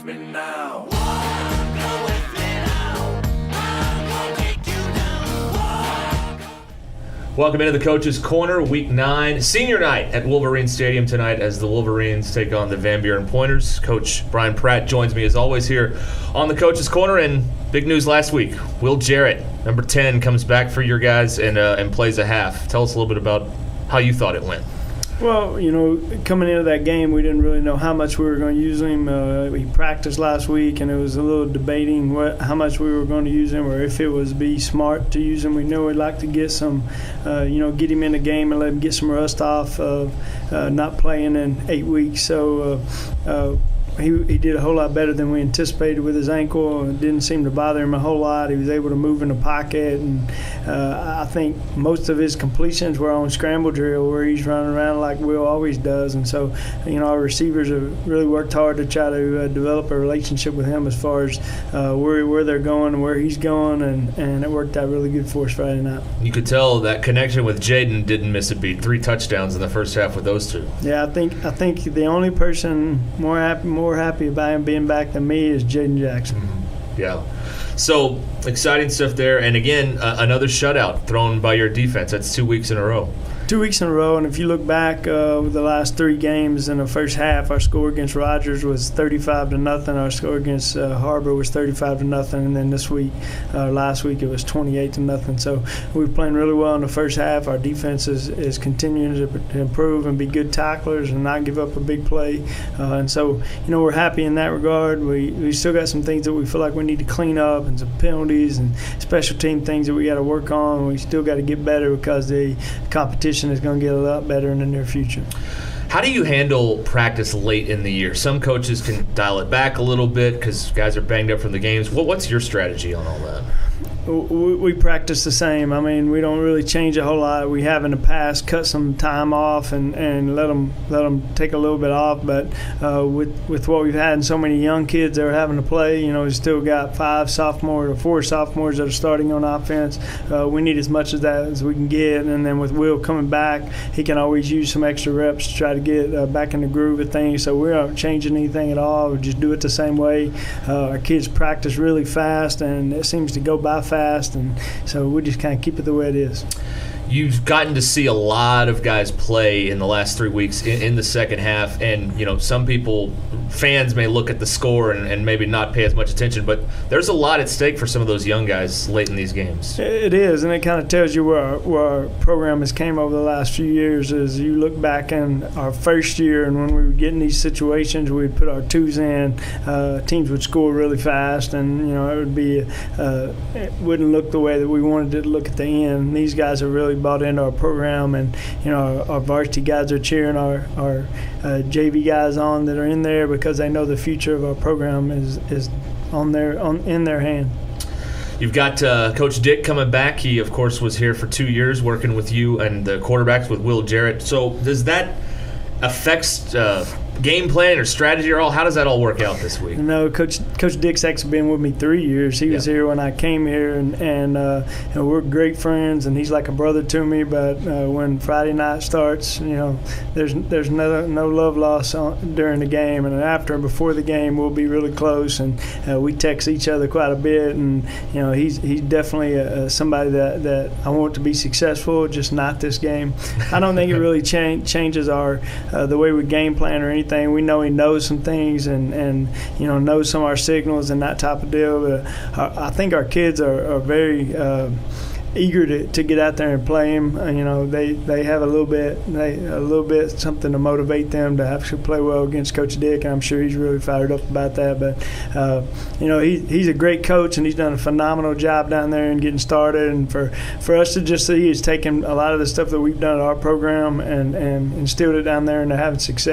me now. Go with me now. I'm gonna take you down. Welcome into the Coach's Corner, Week 9, Senior Night at Wolverine Stadium tonight as the Wolverines take on the Van Buren Pointers. Coach Bryan Pratt joins me as always here on the Coach's Corner, and big news last week. Will Jarrett, number 10, comes back for your guys and plays a half. Tell us a little bit about how you thought it went. Well, coming into that game, we didn't really know how much we were going to use him. He practiced last week, and it was a little debating how much we were going to use him or if it was be smart to use him. We knew we'd like to get some, get him in the game and let him get some rust off of not playing in 8 weeks. So he did a whole lot better than we anticipated with his ankle. It didn't seem to bother him a whole lot. He was able to move in the pocket, and I think most of his completions were on scramble drill where he's running around like Will always does. And so, our receivers have really worked hard to try to develop a relationship with him as far as where they're going and where he's going, and it worked out really good for us Friday night. You could tell that connection with Jaden didn't miss a beat. 3 touchdowns in the first half with those two. Yeah, I think the only person more happy about him being back than me is Jaden Jackson. Mm-hmm. Yeah. So, exciting stuff there. And again, another shutout thrown by your defense. That's 2 weeks in a row. 2 weeks in a row, and if you look back with the last 3 games in the first half, our score against Rogers was 35-0. Our score against Harbor was 35-0, and then this week, last week, it was 28-0. So we were playing really well in the first half. Our defense is continuing to improve and be good tacklers and not give up a big play. And so, we're happy in that regard. We still got some things that we feel like we need to clean up and some penalties and special team things that we got to work on. We still got to get better because the competition is going to get a lot better in the near future. How do you handle practice late in the year? Some coaches can dial it back a little bit because guys are banged up from the games. What's your strategy on all that? We practice the same. I mean, we don't really change a whole lot. We have in the past cut some time off and let them take a little bit off. But with what we've had and so many young kids that are having to play, we still got 4 sophomores that are starting on offense. We need as much of that as we can get. And then with Will coming back, he can always use some extra reps to try to get back in the groove of things. So we aren't changing anything at all. We just do it the same way. Our kids practice really fast, and it seems to go by fast, and so we just kind of keep it the way it is. You've gotten to see a lot of guys play in the last 3 weeks in the second half, and some fans may look at the score and maybe not pay as much attention, but there's a lot at stake for some of those young guys late in these games. It is, and it kind of tells you where our program has came over the last few years. As you look back in our first year, and when we would get in these situations, we'd put our 2s in, teams would score really fast, and it would be it wouldn't look the way that we wanted it to look at the end. These guys are really bought into our program, and our varsity guys are cheering our JV guys on that are in there because they know the future of our program is in their hand. You've got Coach Dick coming back. He, of course, was here for 2 years working with you and the quarterbacks with Will Jarrett. So does that affect game plan or strategy or all? How does that all work out this week? Coach Dick's actually been with me 3 years. He was here when I came here, and we're great friends, and he's like a brother to me. But when Friday night starts, there's no love lost during the game, and after and before the game, we'll be really close, and we text each other quite a bit. And he's definitely somebody that I want to be successful, just not this game. I don't think it really changes our the way we game plan or anything. We know he knows some things and knows some of our signals and that type of deal. But I think our kids are very eager to get out there and play him. They have a little bit something to motivate them to actually play well against Coach Dick, and I'm sure he's really fired up about that. But he's a great coach, and he's done a phenomenal job down there and getting started. And for us to just see he's taken a lot of the stuff that we've done at our program and instilled it down there, and they're having success.